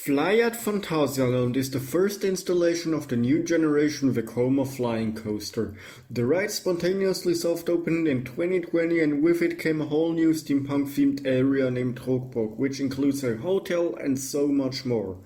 F.L.Y at Phantasialand is the first installation of the new generation Vekoma flying coaster. The ride spontaneously soft-opened in 2020 and with it came a whole new steampunk-themed area named Rookburgh, which includes a hotel and so much more.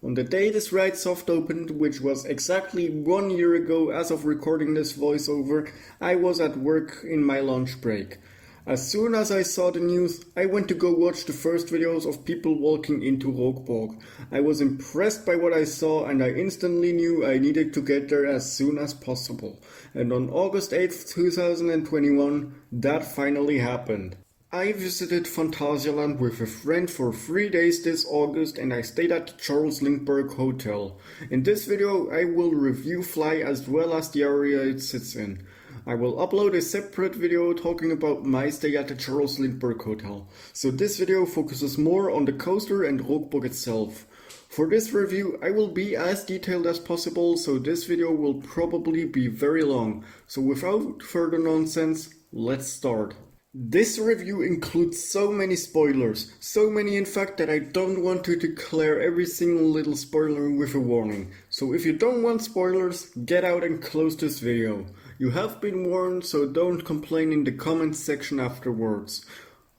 On the day this ride soft-opened, which was exactly 1 year ago as of recording this voiceover, I was at work in my lunch break. As soon as I saw the news, I went to go watch the first videos of people walking into Rookburgh. I was impressed by what I saw and I instantly knew I needed to get there as soon as possible. And on August 8th, 2021, that finally happened. I visited Phantasialand with a friend for 3 days this August and I stayed at the Charles Lindbergh Hotel. In this video I will review F.L.Y as well as the area it sits in. I will upload a separate video talking about my stay at the Charles Lindbergh Hotel, so this video focuses more on the coaster and Rookburgh itself. For this review I will be as detailed as possible, so this video will probably be very long, so without further nonsense, let's start. This review includes so many spoilers, so many in fact that I don't want to declare every single little spoiler with a warning. So if you don't want spoilers, get out and close this video. You have been warned, so don't complain in the comments section afterwards.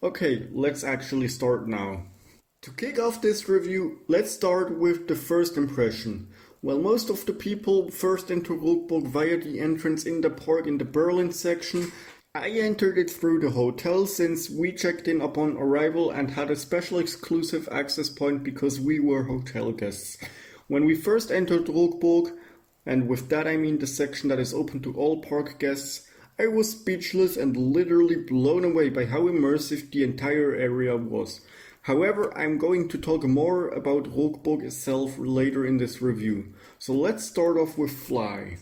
Okay, let's actually start now. To kick off this review, let's start with the first impression. While most of the people first enter Rookburgh via the entrance in the park in the Berlin section, I entered it through the hotel since we checked in upon arrival and had a special exclusive access point because we were hotel guests. When we first entered Rookburgh, and with that I mean the section that is open to all park guests, I was speechless and literally blown away by how immersive the entire area was. However, I'm going to talk more about Rookburgh itself later in this review. So let's start off with F.L.Y.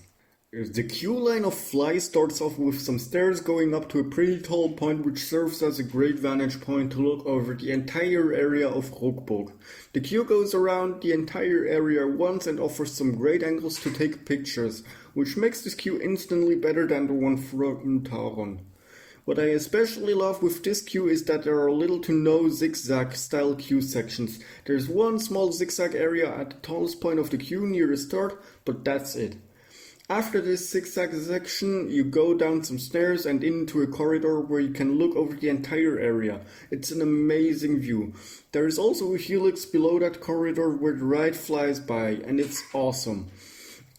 The queue line of F.L.Y starts off with some stairs going up to a pretty tall point which serves as a great vantage point to look over the entire area of Rookburgh. The queue goes around the entire area once and offers some great angles to take pictures, which makes this queue instantly better than the one from Taron. What I especially love with this queue is that there are little to no zigzag style queue sections. There's one small zigzag area at the tallest point of the queue near the start, but that's it. After this zigzag section, you go down some stairs and into a corridor where you can look over the entire area. It's an amazing view. There is also a helix below that corridor where the ride flies by, and it's awesome.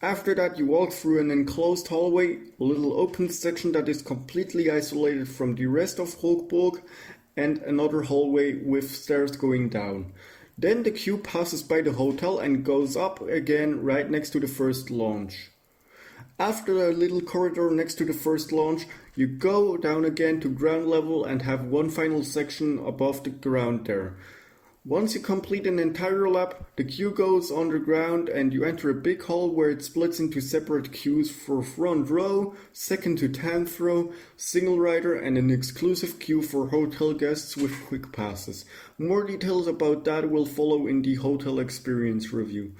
After that you walk through an enclosed hallway, a little open section that is completely isolated from the rest of Rookburgh, and another hallway with stairs going down. Then the queue passes by the hotel and goes up again right next to the first launch. After a little corridor next to the first launch, you go down again to ground level and have one final section above the ground there. Once you complete an entire lap, the queue goes underground and you enter a big hall where it splits into separate queues for front row, second to 10th row, single rider and an exclusive queue for hotel guests with quick passes. More details about that will follow in the hotel experience review.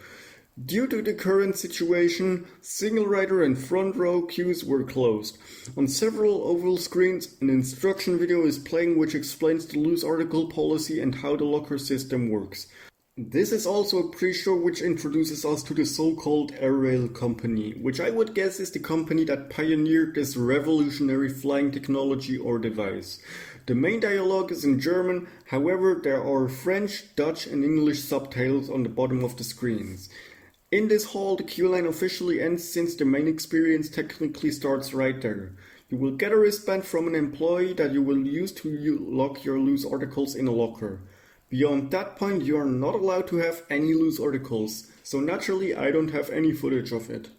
Due to the current situation, single rider and front row queues were closed. On several oval screens, an instruction video is playing which explains the loose article policy and how the locker system works. This is also a pre-show which introduces us to the so-called Air Rail company, which I would guess is the company that pioneered this revolutionary flying technology or device. The main dialogue is in German, however there are French, Dutch and English subtitles on the bottom of the screens. In this hall, the queue line officially ends since the main experience technically starts right there. You will get a wristband from an employee that you will use to lock your loose articles in a locker. Beyond that point, you are not allowed to have any loose articles, so naturally I don't have any footage of it.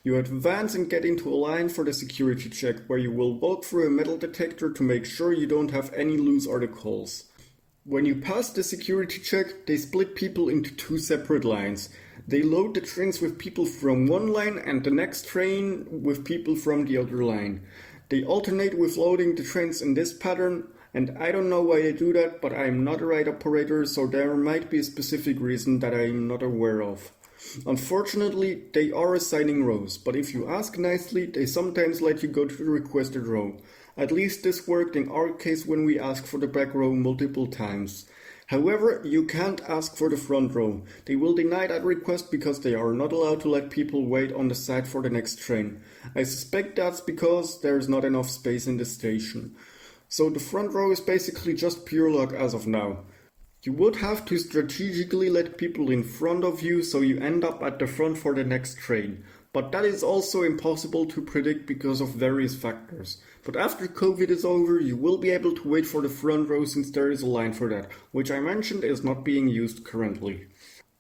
You advance and get into a line for the security check, where you will walk through a metal detector to make sure you don't have any loose articles. When you pass the security check, they split people into two separate lines. They load the trains with people from one line and the next train with people from the other line. They alternate with loading the trains in this pattern, and I don't know why they do that, but I am not a ride operator, so there might be a specific reason that I am not aware of. Unfortunately, they are assigning rows, but if you ask nicely, they sometimes let you go to the requested row. At least this worked in our case when we asked for the back row multiple times. However, you can't ask for the front row. They will deny that request because they are not allowed to let people wait on the side for the next train. I suspect that's because there's not enough space in the station. So the front row is basically just pure luck as of now. You would have to strategically let people in front of you so you end up at the front for the next train. But that is also impossible to predict because of various factors. But after COVID is over, you will be able to wait for the front row since there is a line for that, which I mentioned is not being used currently.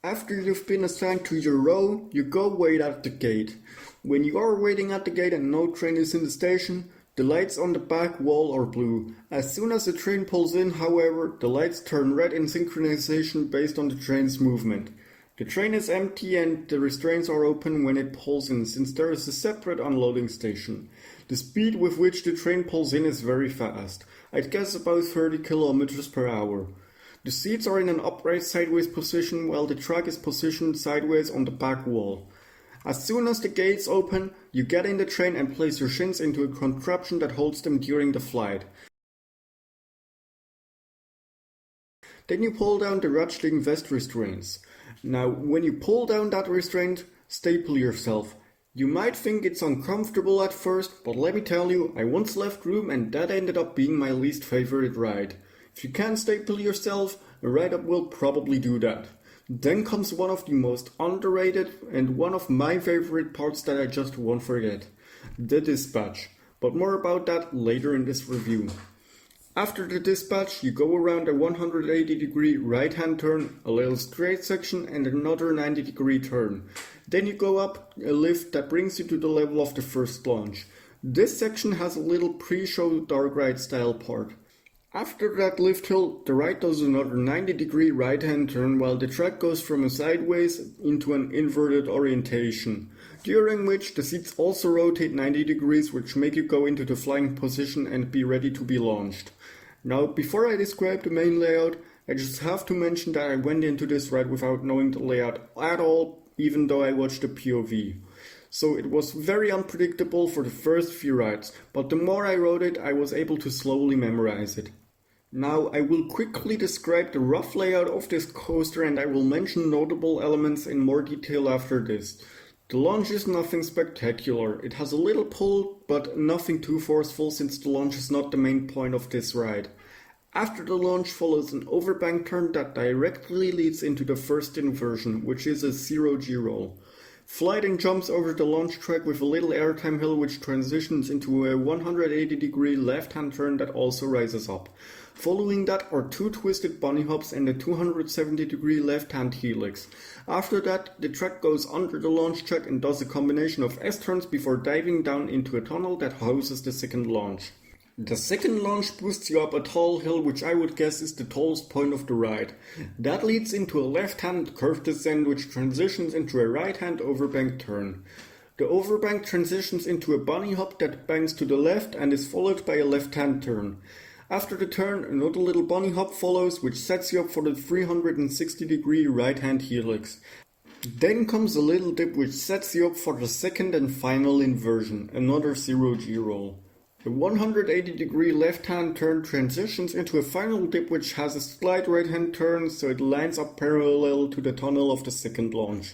After you've been assigned to your row, you go wait at the gate. When you are waiting at the gate and no train is in the station, the lights on the back wall are blue. As soon as the train pulls in, however, the lights turn red in synchronization based on the train's movement. The train is empty and the restraints are open when it pulls in, since there is a separate unloading station. The speed with which the train pulls in is very fast. I'd guess about 30 kilometers per hour. The seats are in an upright sideways position while the track is positioned sideways on the back wall. As soon as the gates open, you get in the train and place your shins into a contraption that holds them during the flight. Then you pull down the ratcheting vest restraints. Now, when you pull down that restraint, staple yourself. You might think it's uncomfortable at first, but let me tell you, I once left room and that ended up being my least favorite ride. If you can't staple yourself, a ride-up will probably do that. Then comes one of the most underrated and one of my favorite parts that I just won't forget. The dispatch. But more about that later in this review. After the dispatch, you go around a 180-degree right-hand turn, a little straight section and another 90-degree turn. Then you go up a lift that brings you to the level of the first launch. This section has a little pre-show dark ride style part. After that lift hill, the ride does another 90-degree right-hand turn while the track goes from a sideways into an inverted orientation, during which the seats also rotate 90 degrees, which make you go into the flying position and be ready to be launched. Now, before I describe the main layout, I just have to mention that I went into this ride without knowing the layout at all, even though I watched the POV. So it was very unpredictable for the first few rides, but the more I rode it, I was able to slowly memorize it. Now I will quickly describe the rough layout of this coaster and I will mention notable elements in more detail after this. The launch is nothing spectacular, it has a little pull but nothing too forceful since the launch is not the main point of this ride. After the launch follows an overbank turn that directly leads into the first inversion, which is a 0G roll. Flighting jumps over the launch track with a little airtime hill which transitions into a 180-degree left-hand turn that also rises up. Following that are two twisted bunny hops and a 270-degree left-hand helix. After that, the track goes under the launch track and does a combination of S-turns before diving down into a tunnel that houses the second launch. The second launch boosts you up a tall hill which I would guess is the tallest point of the ride. That leads into a left-hand curved descent which transitions into a right-hand overbank turn. The overbank transitions into a bunny hop that bangs to the left and is followed by a left-hand turn. After the turn, another little bunny hop follows which sets you up for the 360-degree right-hand helix. Then comes a little dip which sets you up for the second and final inversion, another 0G roll. The 180-degree left-hand turn transitions into a final dip which has a slight right-hand turn so it lines up parallel to the tunnel of the second launch.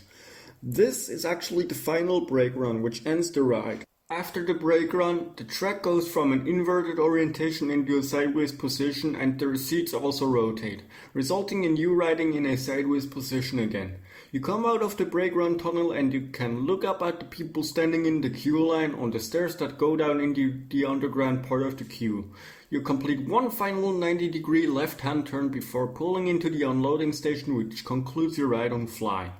This is actually the final brake run which ends the ride. After the brake run, the track goes from an inverted orientation into a sideways position and the seats also rotate, resulting in you riding in a sideways position again. You come out of the brake run tunnel and you can look up at the people standing in the queue line on the stairs that go down into the underground part of the queue. You complete one final 90-degree left-hand turn before pulling into the unloading station which concludes your ride on F.L.Y.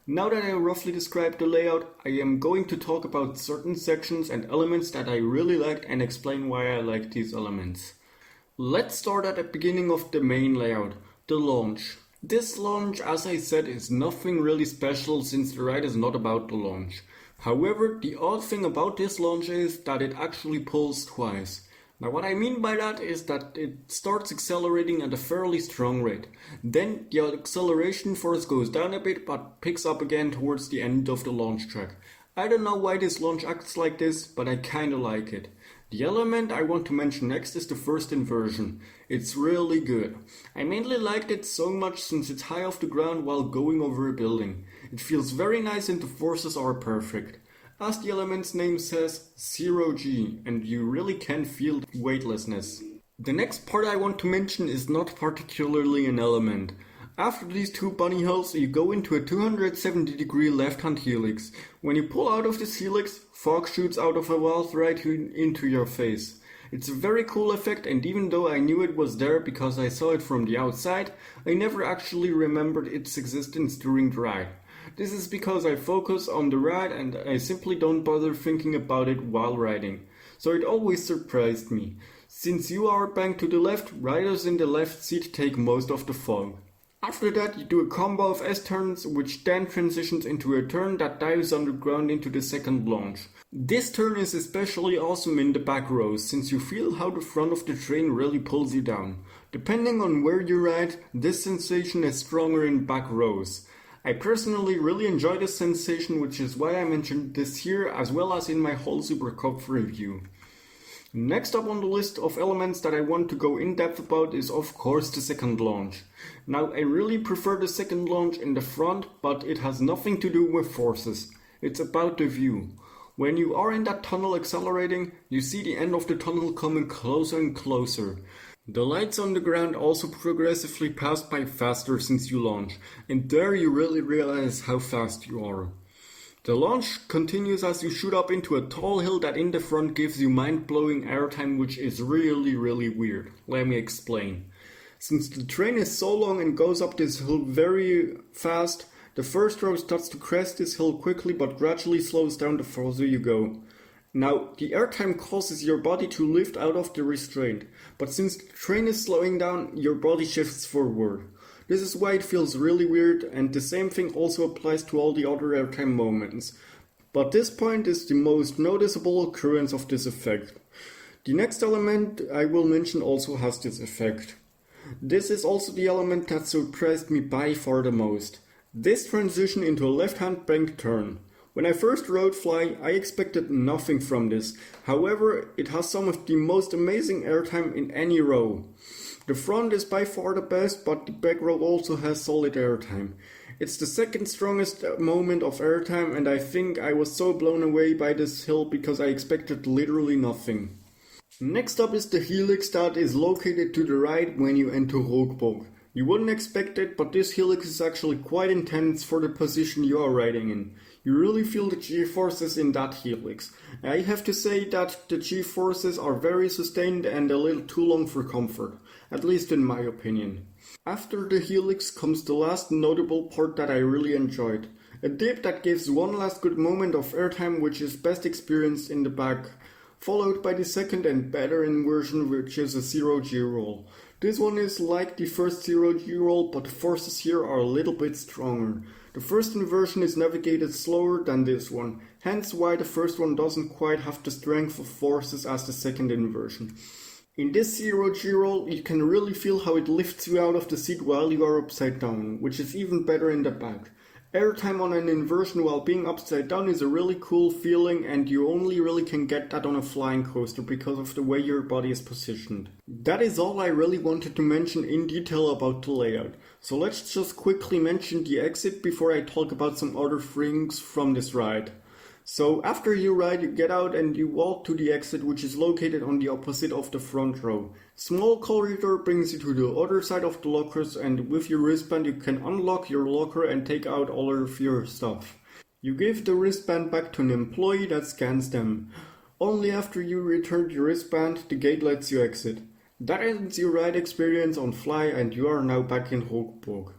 Now that I roughly described the layout, I am going to talk about certain sections and elements that I really liked and explain why I like these elements. Let's start at the beginning of the main layout, the launch. This launch, as I said, is nothing really special since the ride is not about the launch. However, the odd thing about this launch is that it actually pulls twice. Now what I mean by that is that it starts accelerating at a fairly strong rate. Then the acceleration force goes down a bit but picks up again towards the end of the launch track. I don't know why this launch acts like this, but I kinda like it. The element I want to mention next is the first inversion. It's really good. I mainly liked it so much since it's high off the ground while going over a building. It feels very nice and the forces are perfect. As the element's name says, 0G, and you really can feel weightlessness. The next part I want to mention is not particularly an element. After these two bunny holes, you go into a 270-degree left-hand helix. When you pull out of this helix, fog shoots out of a valve right into your face. It's a very cool effect, and even though I knew it was there because I saw it from the outside, I never actually remembered its existence during the ride. This is because I focus on the ride and I simply don't bother thinking about it while riding. So it always surprised me. Since you are banked to the left, riders in the left seat take most of the fog. After that, you do a combo of S-turns, which then transitions into a turn that dives underground into the second launch. This turn is especially awesome in the back rows, since you feel how the front of the train really pulls you down. Depending on where you ride, this sensation is stronger in back rows. I personally really enjoy this sensation, which is why I mentioned this here as well as in my whole Super Cup review. Next up on the list of elements that I want to go in depth about is of course the second launch. Now I really prefer the second launch in the front, but it has nothing to do with forces. It's about the view. When you are in that tunnel accelerating, you see the end of the tunnel coming closer and closer. The lights on the ground also progressively pass by faster since you launch, and there you really realize how fast you are. The launch continues as you shoot up into a tall hill that in the front gives you mind-blowing airtime, which is really weird. Let me explain. Since the train is so long and goes up this hill very fast, the first row starts to crest this hill quickly but gradually slows down the further you go. Now, the airtime causes your body to lift out of the restraint, but since the train is slowing down, your body shifts forward. This is why it feels really weird, and the same thing also applies to all the other airtime moments. But this point is the most noticeable occurrence of this effect. The next element I will mention also has this effect. This is also the element that surprised me by far the most. This transition into a left-hand bank turn. When I first rode F.L.Y, I expected nothing from this. However, it has some of the most amazing airtime in any row. The front is by far the best, but the back row also has solid airtime. It's the second strongest moment of airtime, and I think I was so blown away by this hill because I expected literally nothing. Next up is the helix that is located to the right when you enter Rookburgh. You wouldn't expect it, but this helix is actually quite intense for the position you are riding in. You really feel the G-forces in that helix. I have to say that the G-forces are very sustained and a little too long for comfort, at least in my opinion. After the helix comes the last notable part that I really enjoyed. A dip that gives one last good moment of airtime, which is best experienced in the back, followed by the second and better inversion, which is a 0G roll. This one is like the first 0G roll, but the forces here are a little bit stronger. The first inversion is navigated slower than this one, hence why the first one doesn't quite have the strength of forces as the second inversion. In this 0G roll, you can really feel how it lifts you out of the seat while you are upside down, which is even better in the back. Airtime on an inversion while being upside down is a really cool feeling, and you only really can get that on a flying coaster because of the way your body is positioned. That is all I really wanted to mention in detail about the layout. So let's just quickly mention the exit before I talk about some other things from this ride. So after you ride, you get out and you walk to the exit, which is located on the opposite of the front row. Small corridor brings you to the other side of the lockers, and with your wristband you can unlock your locker and take out all of your stuff. You give the wristband back to an employee that scans them. Only after you return the wristband, the gate lets you exit. That ends your ride experience on F.L.Y, and you are now back in Rookburgh.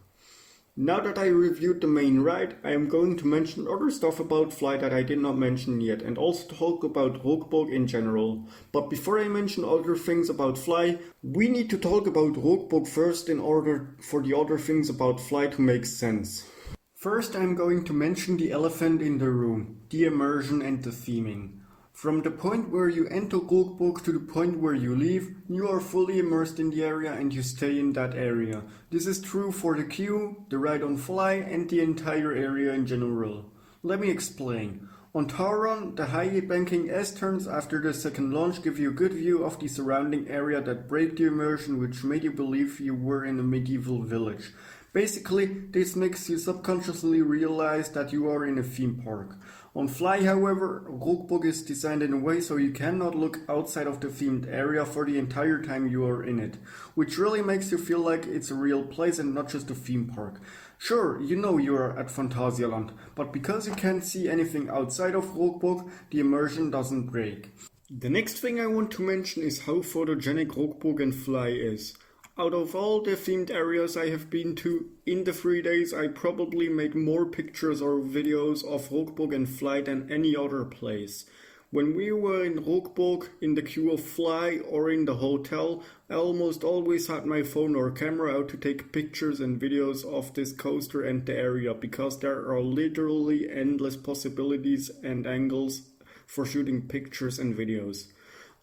Now that I reviewed the main ride, I am going to mention other stuff about F.L.Y that I did not mention yet, and also talk about Rookburgh in general. But before I mention other things about F.L.Y, we need to talk about Rookburgh first in order for the other things about F.L.Y to make sense. First, I'm going to mention the elephant in the room, the immersion and the theming. From the point where you enter Rookburgh to the point where you leave, you are fully immersed in the area and you stay in that area. This is true for the queue, the ride on F.L.Y, and the entire area in general. Let me explain. On Tauron, the high-banking S-turns after the second launch give you a good view of the surrounding area that break the immersion, which made you believe you were in a medieval village. Basically, this makes you subconsciously realize that you are in a theme park. On F.L.Y, however, Rookburgh is designed in a way so you cannot look outside of the themed area for the entire time you are in it, which really makes you feel like it's a real place and not just a theme park. Sure, you know you are at Phantasialand, but because you can't see anything outside of Rookburgh, the immersion doesn't break. The next thing I want to mention is how photogenic Rookburgh and F.L.Y is. Out of all the themed areas I have been to, in the 3 days I probably made more pictures or videos of Rookburgh and F.L.Y than any other place. When we were in Rookburgh, in the queue of F.L.Y or in the hotel, I almost always had my phone or camera out to take pictures and videos of this coaster and the area, because there are literally endless possibilities and angles for shooting pictures and videos.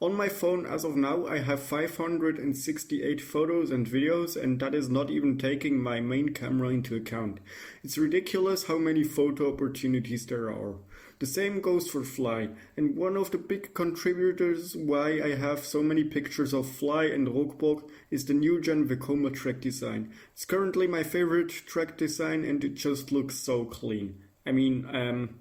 On my phone as of now I have 568 photos and videos, and that is not even taking my main camera into account. It's ridiculous how many photo opportunities there are. The same goes for F.L.Y, and one of the big contributors why I have so many pictures of F.L.Y and Rookburgh is the new gen Vekoma track design. It's currently my favorite track design and it just looks so clean. I mean,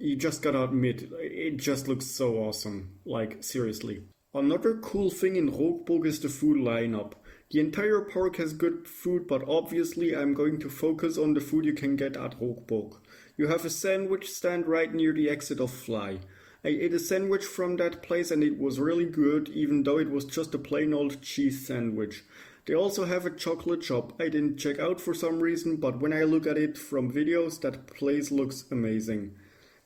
you just gotta admit, it just looks so awesome, like seriously. Another cool thing in Rookburgh is the food lineup. The entire park has good food, but obviously I'm going to focus on the food you can get at Rookburgh. You have a sandwich stand right near the exit of F.L.Y. I ate a sandwich from that place and it was really good, even though it was just a plain old cheese sandwich. They also have a chocolate shop I didn't check out for some reason, but when I look at it from videos, that place looks amazing.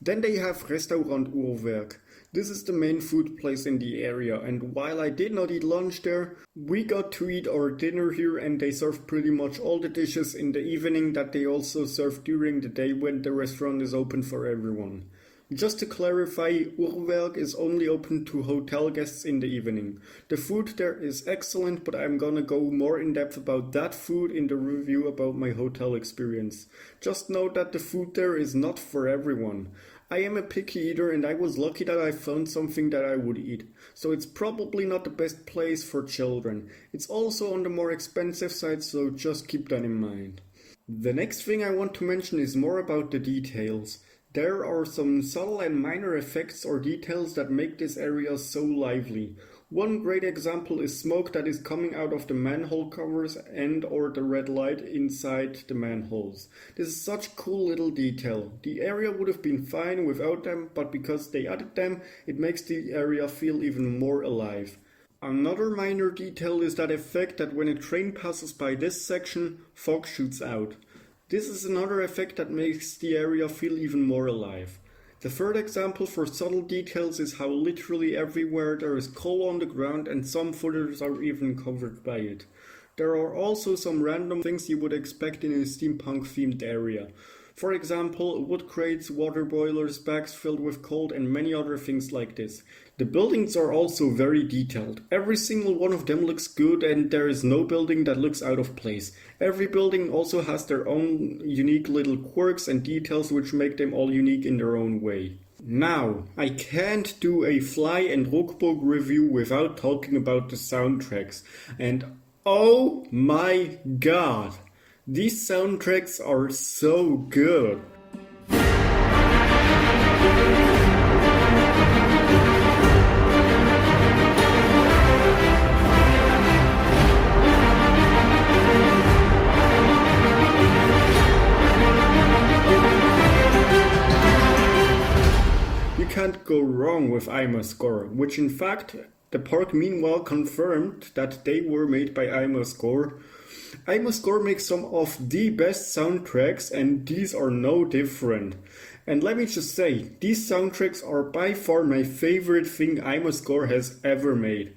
Then they have Restaurant Uhrwerk. This is the main food place in the area, and while I did not eat lunch there, we got to eat our dinner here, and they serve pretty much all the dishes in the evening that they also serve during the day when the restaurant is open for everyone. Just to clarify, Uhrwerk is only open to hotel guests in the evening. The food there is excellent, but I'm gonna go more in depth about that food in the review about my hotel experience. Just note that the food there is not for everyone. I am a picky eater and I was lucky that I found something that I would eat, so it's probably not the best place for children. It's also on the more expensive side, so just keep that in mind. The next thing I want to mention is more about the details. There are some subtle and minor effects or details that make this area so lively. One great example is smoke that is coming out of the manhole covers and or the red light inside the manholes. This is such a cool little detail. The area would have been fine without them, but because they added them, it makes the area feel even more alive. Another minor detail is that effect that when a train passes by this section, fog shoots out. This is another effect that makes the area feel even more alive. The third example for subtle details is how literally everywhere there is coal on the ground and some footers are even covered by it. There are also some random things you would expect in a steampunk-themed area. For example, wood crates, water boilers, bags filled with coal and many other things like this. The buildings are also very detailed. Every single one of them looks good and there is no building that looks out of place. Every building also has their own unique little quirks and details which make them all unique in their own way. Now, I can't do a F.L.Y and Rookburgh review without talking about the soundtracks. And oh my god! These soundtracks are so good. You can't go wrong with IMAscore, which in fact the park meanwhile confirmed that they were made by IMAscore. IMAscore makes some of the best soundtracks and these are no different. And let me just say, these soundtracks are by far my favorite thing IMAscore has ever made.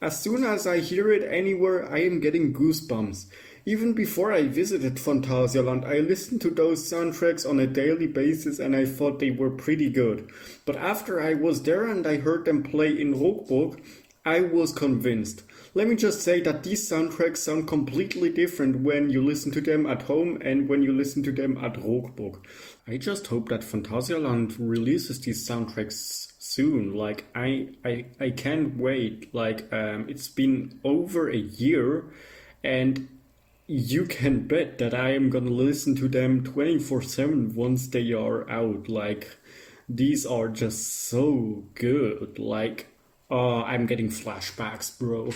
As soon as I hear it anywhere, I am getting goosebumps. Even before I visited Phantasialand, I listened to those soundtracks on a daily basis and I thought they were pretty good. But after I was there and I heard them play in Rookburgh, I was convinced. Let me just say that these soundtracks sound completely different when you listen to them at home and when you listen to them at Rookburgh. I just hope that Phantasialand releases these soundtracks soon. Like, I can't wait. Like, it's been over a year, and you can bet that I am gonna listen to them 24/7 once they are out. Like, these are just so good. Like, I'm getting flashbacks, bro.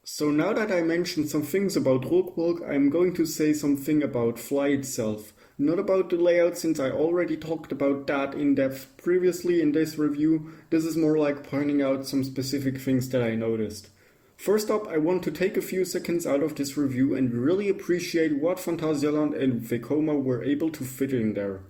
So now that I mentioned some things about Rookburgh, I'm going to say something about F.L.Y itself. Not about the layout, since I already talked about that in depth previously in this review. This is more like pointing out some specific things that I noticed. First up, I want to take a few seconds out of this review and really appreciate what Phantasialand and Vekoma were able to fit in there.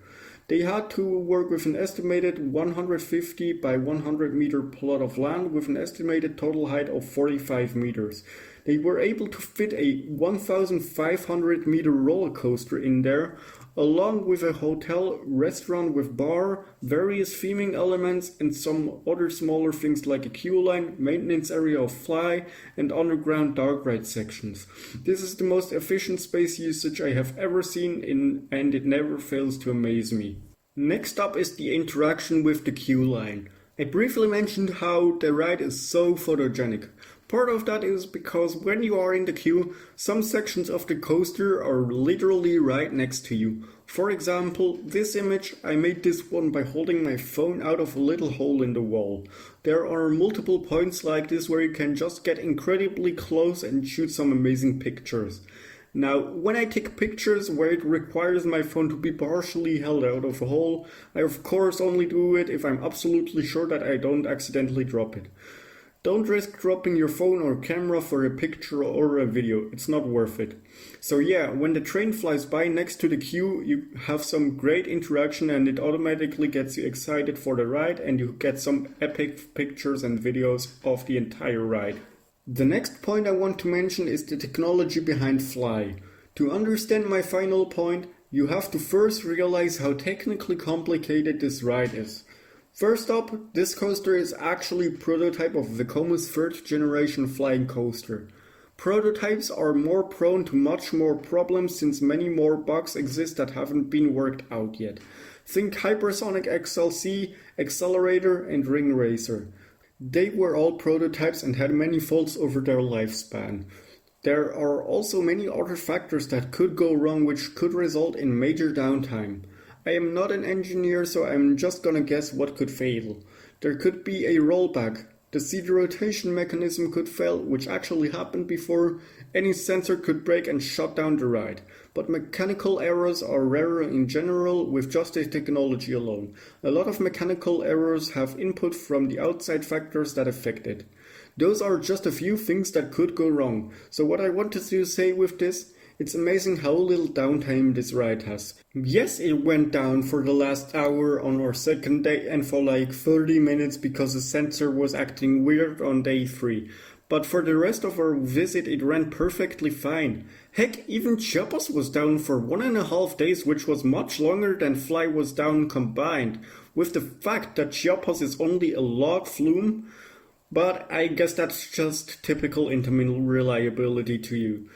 They had to work with an estimated 150 by 100 meter plot of land with an estimated total height of 45 meters. They were able to fit a 1,500 meter roller coaster in there, along with a hotel, restaurant with bar, various theming elements, and some other smaller things like a queue line, maintenance area of F.L.Y, and underground dark ride sections. This is the most efficient space usage I have ever seen, and it never fails to amaze me. Next up is the interaction with the queue line. I briefly mentioned how the ride is so photogenic. Part of that is because when you are in the queue, some sections of the coaster are literally right next to you. For example, this image, I made this one by holding my phone out of a little hole in the wall. There are multiple points like this where you can just get incredibly close and shoot some amazing pictures. Now, when I take pictures where it requires my phone to be partially held out of a hole, I of course only do it if I'm absolutely sure that I don't accidentally drop it. Don't risk dropping your phone or camera for a picture or a video, it's not worth it. So yeah, when the train flies by next to the queue, you have some great interaction and it automatically gets you excited for the ride and you get some epic pictures and videos of the entire ride. The next point I want to mention is the technology behind F.L.Y. To understand my final point, you have to first realize how technically complicated this ride is. First up, this coaster is actually a prototype of Vekoma's third generation flying coaster. Prototypes are more prone to much more problems since many more bugs exist that haven't been worked out yet. Think Hypersonic XLC, Accelerator and Ring Racer. They were all prototypes and had many faults over their lifespan. There are also many other factors that could go wrong which could result in major downtime. I am not an engineer, so I'm just gonna guess what could fail. There could be a rollback. The seat rotation mechanism could fail, which actually happened before. Any sensor could break and shut down the ride. But mechanical errors are rarer in general with just the technology alone. A lot of mechanical errors have input from the outside factors that affect it. Those are just a few things that could go wrong. So what I wanted to say with this, it's amazing how little downtime this ride has. Yes, it went down for the last hour on our second day and for like 30 minutes because the sensor was acting weird on day 3. But for the rest of our visit it ran perfectly fine. Heck, even Chiapas was down for 1.5 days, which was much longer than F.L.Y was down combined. With the fact that Chiapas is only a log flume, but I guess that's just typical intermingle reliability to you.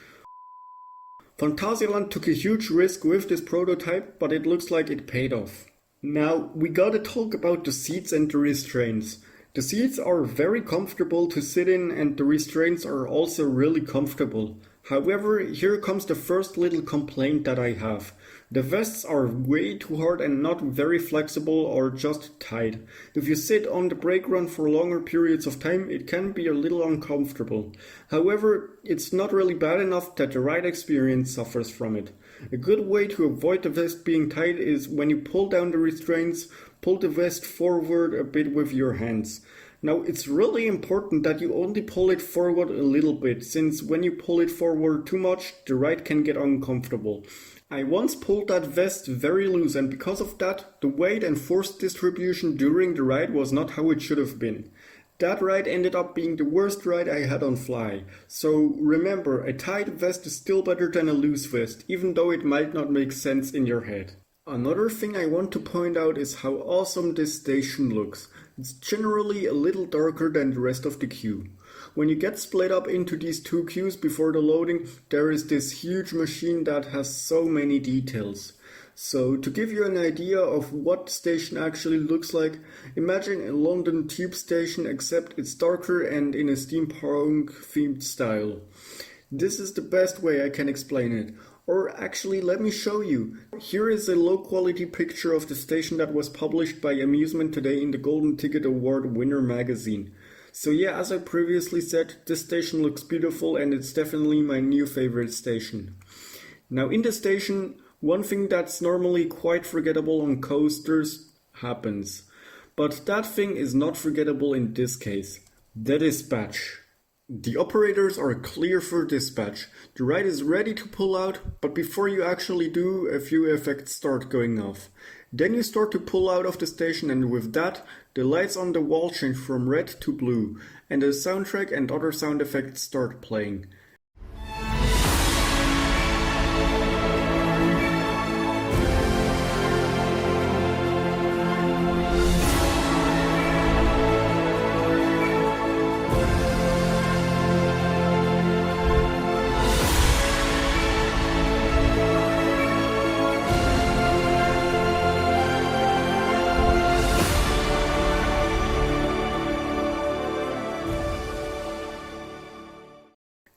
Phantasialand took a huge risk with this prototype, but it looks like it paid off. Now, we gotta talk about the seats and the restraints. The seats are very comfortable to sit in and the restraints are also really comfortable. However, here comes the first little complaint that I have. The vests are way too hard and not very flexible or just tight. If you sit on the brake run for longer periods of time, it can be a little uncomfortable. However, it's not really bad enough that the ride experience suffers from it. A good way to avoid the vest being tight is when you pull down the restraints, pull the vest forward a bit with your hands. Now, it's really important that you only pull it forward a little bit, since when you pull it forward too much, the ride can get uncomfortable. I once pulled that vest very loose, and because of that, the weight and force distribution during the ride was not how it should have been. That ride ended up being the worst ride I had on F.L.Y. So remember, a tight vest is still better than a loose vest, even though it might not make sense in your head. Another thing I want to point out is how awesome this station looks. It's generally a little darker than the rest of the queue. When you get split up into these two queues before the loading, there is this huge machine that has so many details. So to give you an idea of what the station actually looks like, imagine a London tube station except it's darker and in a steampunk-themed style. This is the best way I can explain it. Or actually, let me show you. Here is a low-quality picture of the station that was published by Amusement Today in the Golden Ticket Award winner magazine. So yeah, as I previously said, this station looks beautiful and it's definitely my new favorite station. Now in the station, one thing that's normally quite forgettable on coasters happens. But that thing is not forgettable in this case. The dispatch. The operators are clear for dispatch. The ride is ready to pull out, but before you actually do, a few effects start going off. Then you start to pull out of the station, and with that, the lights on the wall change from red to blue, and the soundtrack and other sound effects start playing.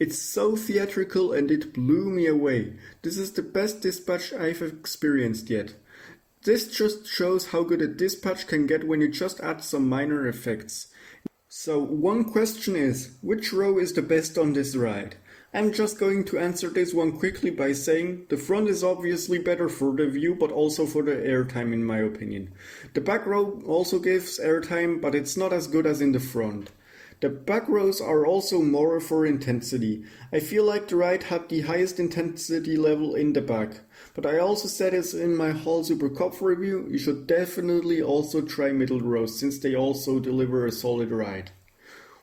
It's so theatrical and it blew me away. This is the best dispatch I've experienced yet. This just shows how good a dispatch can get when you just add some minor effects. So one question is, which row is the best on this ride? I'm just going to answer this one quickly by saying the front is obviously better for the view but also for the airtime in my opinion. The back row also gives airtime but it's not as good as in the front. The back rows are also more for intensity. I feel like the ride had the highest intensity level in the back. But I also said this in my Hall Super Cup review, you should definitely also try middle rows since they also deliver a solid ride.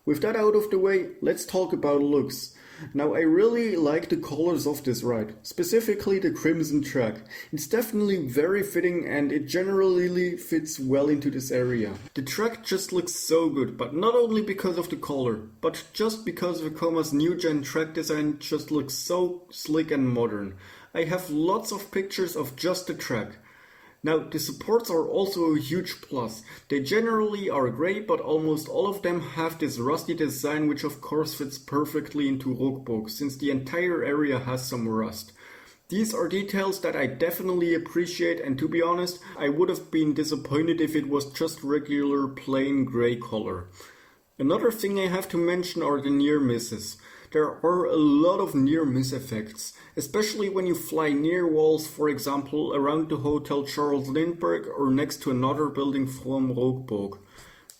With that out of the way, let's talk about looks. Now I really like the colors of this ride, specifically the crimson track. It's definitely very fitting and it generally fits well into this area. The track just looks so good, but not only because of the color, but just because Vekoma's new gen track design just looks so slick and modern. I have lots of pictures of just the track. Now, the supports are also a huge plus. They generally are grey, but almost all of them have this rusty design, which of course fits perfectly into Rookburgh, since the entire area has some rust. These are details that I definitely appreciate, and to be honest, I would have been disappointed if it was just regular plain grey color. Another thing I have to mention are the near misses. There are a lot of near-miss effects, especially when you fly near walls, for example around the Hotel Charles Lindbergh or next to another building from Rookburgh.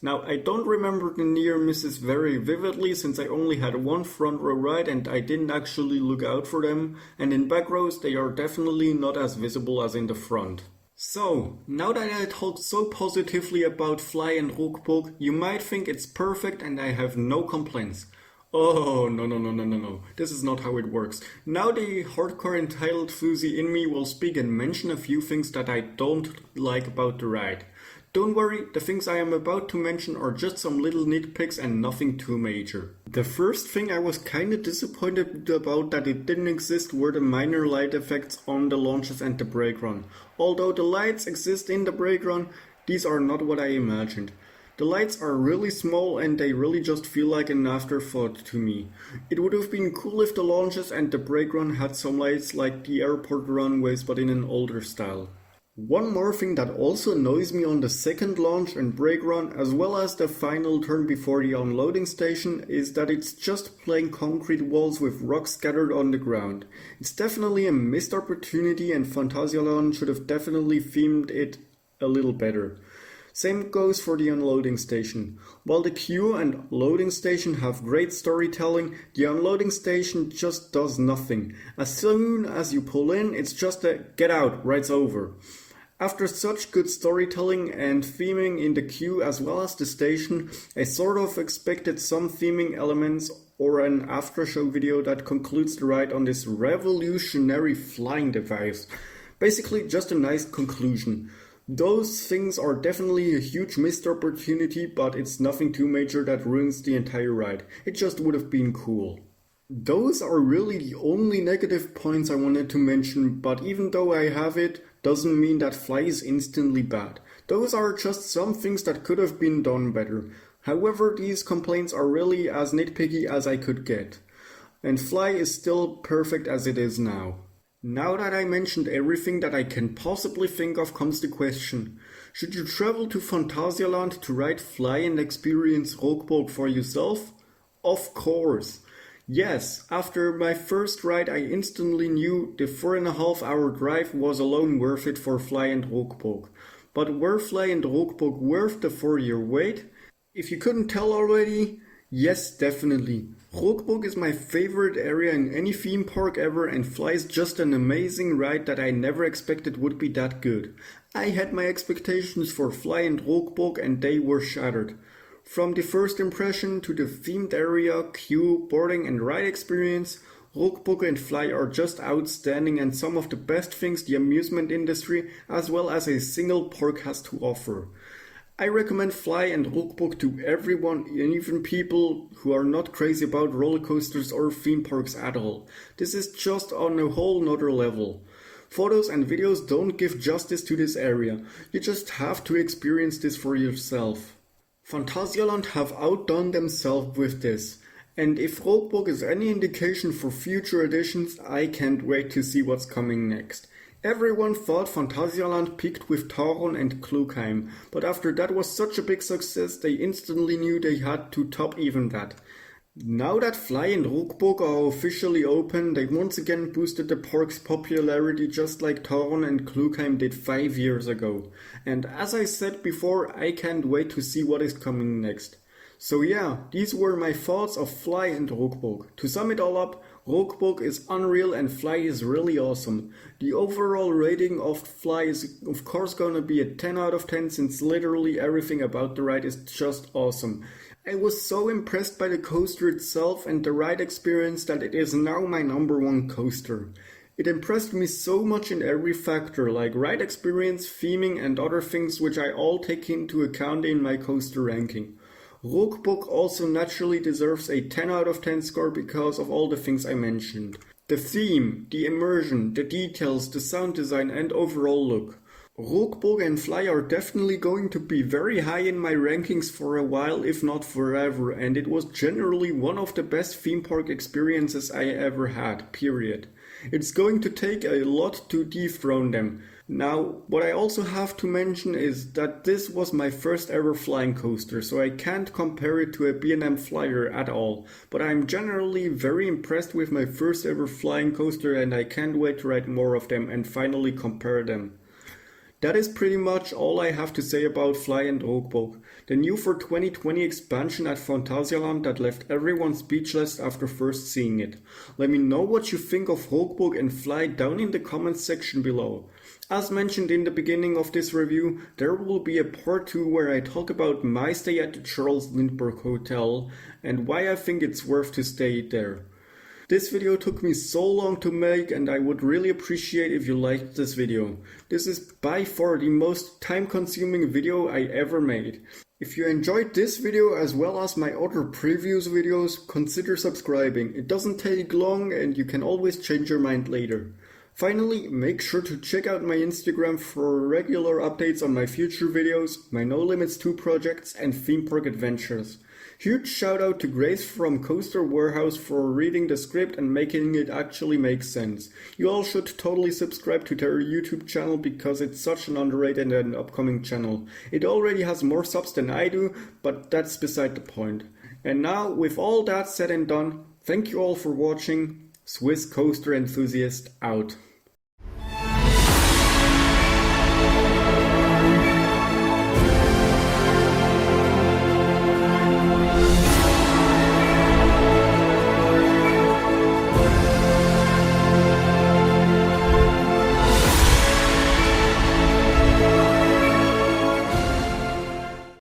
Now I don't remember the near-misses very vividly since I only had one front row ride and I didn't actually look out for them, and in back rows they are definitely not as visible as in the front. So, now that I talked so positively about F.L.Y and Rookburgh, you might think it's perfect and I have no complaints. Oh, no. This is not how it works. Now the hardcore entitled Fuzi in me will speak and mention a few things that I don't like about the ride. Don't worry, the things I am about to mention are just some little nitpicks and nothing too major. The first thing I was kinda disappointed about that it didn't exist were the minor light effects on the launches and the brake run. Although the lights exist in the brake run, these are not what I imagined. The lights are really small and they really just feel like an afterthought to me. It would have been cool if the launches and the brake run had some lights like the airport runways but in an older style. One more thing that also annoys me on the second launch and brake run as well as the final turn before the unloading station is that it's just plain concrete walls with rocks scattered on the ground. It's definitely a missed opportunity and Phantasialand should have definitely themed it a little better. Same goes for the unloading station. While the queue and loading station have great storytelling, the unloading station just does nothing. As soon as you pull in, it's just a get out, ride's over. After such good storytelling and theming in the queue as well as the station, I sort of expected some theming elements or an after-show video that concludes the ride on this revolutionary flying device. Basically just a nice conclusion. Those things are definitely a huge missed opportunity, but it's nothing too major that ruins the entire ride. It just would have been cool. Those are really the only negative points I wanted to mention, but even though I have it, doesn't mean that F.L.Y is instantly bad. Those are just some things that could have been done better. However, these complaints are really as nitpicky as I could get. And F.L.Y is still perfect as it is now. Now that I mentioned everything that I can possibly think of, comes the question: should you travel to Phantasialand to ride F.L.Y and experience Rookburgh for yourself? Of course! Yes, after my first ride I instantly knew the 4.5 hour drive was alone worth it for F.L.Y and Rookburgh. But were F.L.Y and Rookburgh worth the 4-year wait? If you couldn't tell already, yes, definitely. Rookburgh is my favorite area in any theme park ever, and F.L.Y is just an amazing ride that I never expected would be that good. I had my expectations for F.L.Y and Rookburgh and they were shattered. From the first impression to the themed area, queue, boarding and ride experience, Rookburgh and F.L.Y are just outstanding and some of the best things the amusement industry as well as a single park has to offer. I recommend F.L.Y and Rookburgh to everyone, even people who are not crazy about roller coasters or theme parks at all. This is just on a whole nother level. Photos and videos don't give justice to this area. You just have to experience this for yourself. Phantasialand have outdone themselves with this, and if Rookburgh is any indication for future editions, I can't wait to see what's coming next. Everyone thought Phantasialand peaked with Taron and Klugheim, but after that was such a big success they instantly knew they had to top even that. Now that F.L.Y and Rookburgh are officially open, they once again boosted the park's popularity just like Taron and Klugheim did 5 years ago. And as I said before, I can't wait to see what is coming next. So yeah, these were my thoughts of F.L.Y and Rookburgh. To sum it all up, Rookburgh is unreal and F.L.Y is really awesome. The overall rating of F.L.Y is of course gonna be a 10 out of 10 since literally everything about the ride is just awesome. I was so impressed by the coaster itself and the ride experience that it is now my #1 coaster. It impressed me so much in every factor, like ride experience, theming and other things which I all take into account in my coaster ranking. Rookburgh also naturally deserves a 10 out of 10 score because of all the things I mentioned. The theme, the immersion, the details, the sound design and overall look. Rookburgh and F.L.Y are definitely going to be very high in my rankings for a while, if not forever, and it was generally one of the best theme park experiences I ever had, period. It's going to take a lot to dethrone them. Now, what I also have to mention is that this was my first ever flying coaster, so I can't compare it to a B&M Flyer at all, but I'm generally very impressed with my first ever flying coaster and I can't wait to ride more of them and finally compare them. That is pretty much all I have to say about F.L.Y and Rookburgh, the new for 2020 expansion at Phantasialand that left everyone speechless after first seeing it. Let me know what you think of Rookburgh and F.L.Y down in the comments section below. As mentioned in the beginning of this review, there will be a part 2 where I talk about my stay at the Charles Lindbergh Hotel and why I think it's worth to stay there. This video took me so long to make and I would really appreciate if you liked this video. This is by far the most time-consuming video I ever made. If you enjoyed this video as well as my other previous videos, consider subscribing. It doesn't take long and you can always change your mind later. Finally, make sure to check out my Instagram for regular updates on my future videos, my No Limits 2 projects and theme park adventures. Huge shout out to Grace from Coaster Warehouse for reading the script and making it actually make sense. You all should totally subscribe to their YouTube channel because it's such an underrated and upcoming channel. It already has more subs than I do, but that's beside the point. And now, with all that said and done, thank you all for watching. Swiss Coaster Enthusiast out.